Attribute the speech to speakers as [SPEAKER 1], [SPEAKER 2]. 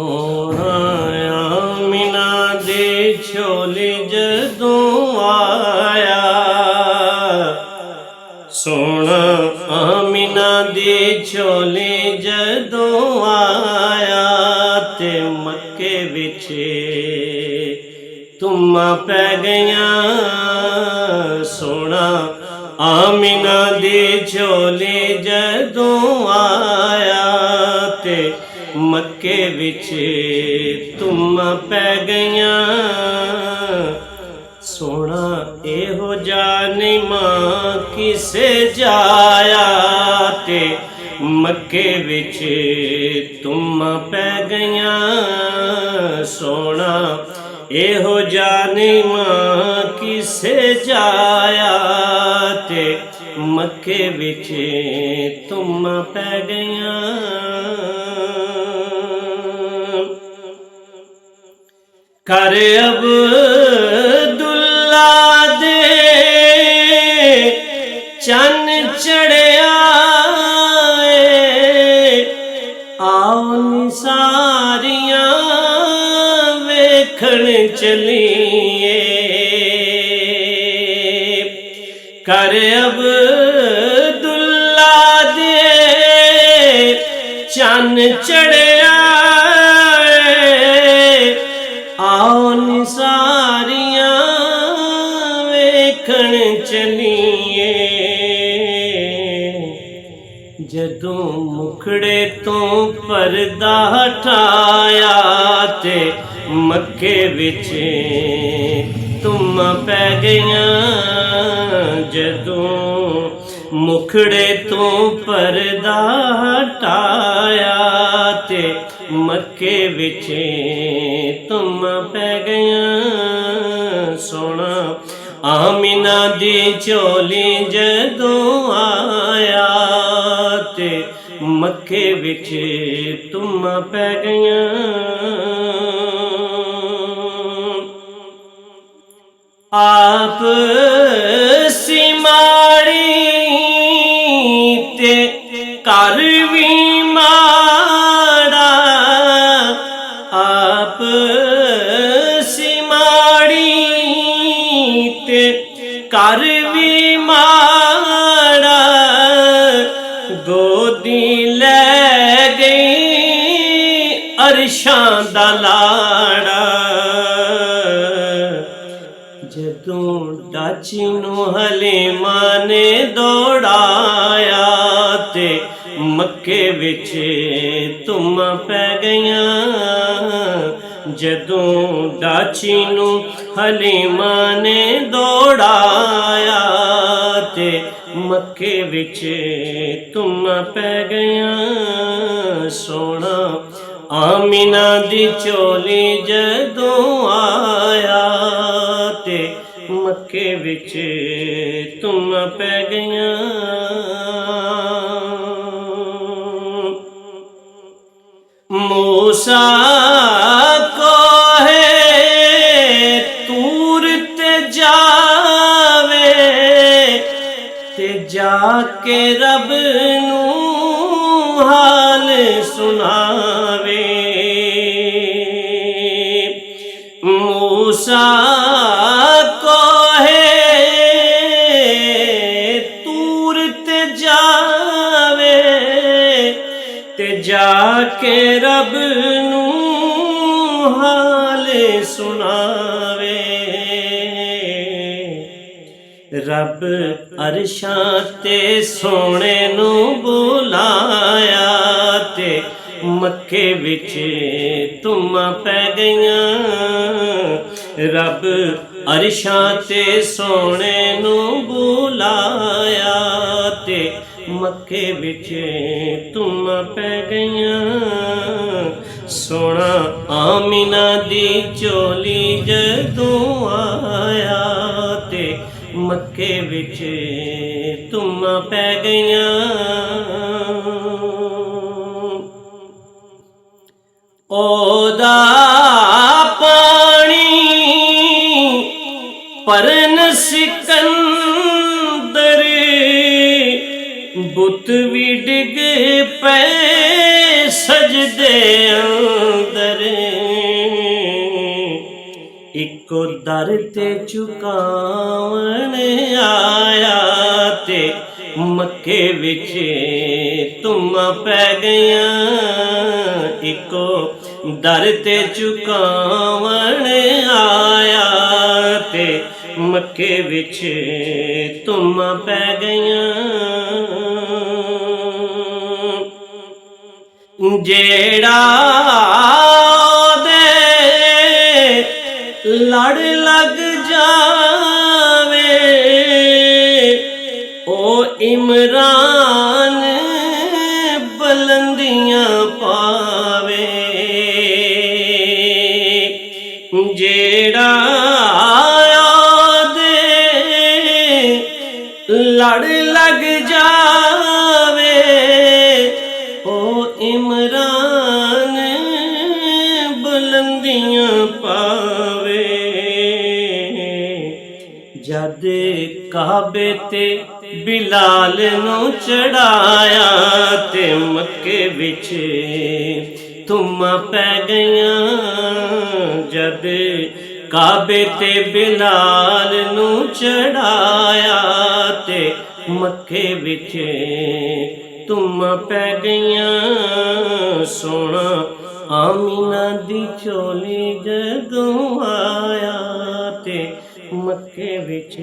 [SPEAKER 1] ਸੋਹਣਾ ਆਮਿਨਾ ਦੇ ਝੋਲੇ ਜਦੋਂ ਆਇਆ, ਸੋਹਣਾ ਆਮਿਨਾ ਦੇ ਝੋਲੇ ਜਦੋਂ ਆਇਆ, ਤੇ ਮੱਕੇ ਵਿੱਚ ਧੁੰਮਾਂ ਪੈ ਗਈਆਂ। ਸੋਹਣਾ ਆਮਿਨਾ ਦੇ ਝੋਲੇ ਜਦੋਂ ਆਇਆ, ਤੇ ਮੱਕੇ ਵਿੱਚ ਧੁੰਮਾਂ ਪੈ ਗਈਆਂ। ਸੋਹਣਾ ਇਹੋ ਜਿਹਾ ਨਹੀਂ ਮਾਂ ਕਿਸੇ ਜਾਇਆ, ਤੇ ਮੱਕੇ ਵਿੱਚ ਧੁੰਮਾਂ ਪੈ ਗਈਆਂ। ਸੋਹਣਾ ਇਹੋ ਜਿਹਾ ਨਹੀਂ ਮਾਂ ਕਿਸੇ ਜਾਇਆ, ਤੇ ਮੱਕੇ ਵਿੱਚ ਧੁੰਮਾਂ ਪੈ ਗਈਆਂ। ਕਰ ਅਬਦੁੱਲਾ ਦੇ ਚੰਨ ਚੜਿਆ ਏ, ਆਓ ਨਿਸਾਰੀਆਂ ਵੇਖਣ ਚਲੀਏ। ਕਰ ਅਬਦੁੱਲਾ ਦੇ ਚੰਨ ਚੜਿਆ, ਆਓ ਨਿਸਾਰੀਆਂ ਵੇਖਣ ਚਲੀਏ। ਜਦੋਂ ਮੁਖੜੇ ਤੋਂ ਪਰਦਾ ਹਟਾਇਆ, ਤੇ ਮੱਕੇ ਵਿੱਚ ਧੁੰਮਾਂ ਪੈ ਗਈਆਂ। ਜਦੋਂ ਮੁਖੜੇ ਤੋਂ ਪਰਦਾ ਹਟਾਇਆ, ਤੇ ਮੱਕੇ ਵਿੱਚ ਧੁੰਮਾਂ ਪੈ ਗਈਆਂ। ਸੋਹਣਾ ਆਮਿਨਾ ਦੀ ਝੋਲੀ ਜਦੋਂ ਆਇਆ, ਤੇ ਮੱਕੇ ਵਿੱਚ ਧੁੰਮਾਂ ਪੈ ਗਈਆਂ। ਆਪ ਸੀ ਮਾੜੀ ਤੇ ਘਰ ਵੀ ਮਾੜਾ, ਆਪ ਸੀ ਮਾੜੀ ਤੇ ਘਰ ਵੀ ਮਾੜਾ, ਗੋਦੀ ਲੈ ਗਈ ਅਰਸ਼ਾਂ ਦਾ ਲਾੜਾ। ਜਦੋਂ ਡਾਚੀ ਨੂੰ ਹਲੀਮਾ ਨੇ ਦੌੜਾਇਆ, ਤੇ ਮੱਕੇ ਵਿੱਚ ਧੁੰਮਾਂ ਪੈ ਗਈਆਂ। ਜਦੋਂ ਡਾਚੀ ਨੂੰ ਹਲੀਮਾ ਨੇ ਦੌੜਾਇਆ, ਤੇ ਮੱਕੇ ਵਿੱਚ ਧੁੰਮਾਂ ਪੈ ਗਈਆਂ। ਸੋਹਣਾ ਆਮਿਨਾ ਦੀ ਝੋਲੀ ਜਦੋਂ ਆਇਆ, ਤੇ ਮੱਕੇ ਵਿੱਚ ਧੁੰਮਾਂ ਪੈ ਗਈਆਂ। ਮੂਸਾ ਕੋਹੇ ਤੂਰ ਤੇ ਜਾਵੇ, ਤੇ ਜਾ ਕੇ ਰੱਬ ਨੂੰ ਹਾਲ ਸੁਣਾਵੇ। ਮੂਸਾ ਕੋਹੇ ਤੂਰ ਤੇ ਜਾਵੇ, ਤੇ ਜਾ ਕੇ ਰੱਬ ਨੂੰ ਹਾਲ ਸੁਣਾਵੇ। ਰੱਬ ਅਰਸ਼ਾਂ ਤੇ ਸੋਹਣੇ ਨੂੰ ਬੁਲਾਇਆ, ਤੇ ਮੱਕੇ ਵਿੱਚ ਧੁੰਮਾਂ ਪੈ ਗਈਆਂ। ਰੱਬ ਅਰਸ਼ਾਂ ਤੇ ਸੋਹਣੇ ਨੂੰ ਬੁਲਾਇਆ, ਤੇ ਮੱਕੇ ਵਿੱਚ ਧੁੰਮਾਂ ਪੈ ਗਈਆਂ। ਸੋਹਣਾ ਆਮਿਨਾ ਦੀ ਝੋਲੀ ਜਦੋਂ ਆਇਆ, ਤੇ ਮੱਕੇ ਵਿੱਚ ਧੁੰਮਾਂ ਪੈ ਗਈਆਂ। ਉਹਦਾ ਪਾਣੀ ਪਰਨ ਸਿਕੰਦਰ, ਬੁੱਤ ਵੀ ਡਿੱਗ ਪਏ ਸਜਦੇ ਅੰਦਰ। ਇੱਕੋ ਦਰ ਤੇ ਝੁਕਾਵਣ ਆਇਆ ਤੇ ਮੱਕੇ ਵਿੱਚ ਧੁੰਮਾਂ ਪੈ ਗਈਆਂ। ਇੱਕੋ ਦਰ ਤੇ ਝੁਕਾਵਣ ਆਇਆ ਤੇ ਮੱਕੇ ਵਿੱਚ ਧੁੰਮਾਂ ਪੈ ਗਈਆਂ। ਜਿਹੜਾ ਲੜ ਲੱਗ ਜਾਵੇ ਉਹ ਇਮਰਾਨ ਬੁਲੰਦੀਆਂ ਪਾਵੇ। ਜਿਹੜਾ ਲੜ ਲੱਗ ਜਾਵੇ ਉਹ ਇਮਰਾਨ ਬੁਲੰਦੀਆਂ ਪਾਵੇ। ਜਦ ਕਾਬੇ ਤੇ ਬਿਲਾਲ ਨੂੰ ਚੜਾਇਆ ਤੇ ਮੱਕੇ ਵਿੱਚ ਧੁੰਮਾਂ ਪੈ ਗਈਆਂ। ਜਦ ਕਾਬੇ ਤੇ ਬਿਲਾਲ ਨੂੰ ਚੜਾਇਆ ਤੇ ਮੱਕੇ ਵਿੱਚ ਧੁੰਮਾਂ ਪੈ ਗਈਆਂ। ਸੋਹਣਾ ਆਮੀਨਾ ਦੀ ਝੋਲੀ ਜਦੋਂ ਆਇਆ ਤੇ ਮੱਕੇ ਵਿੱਚ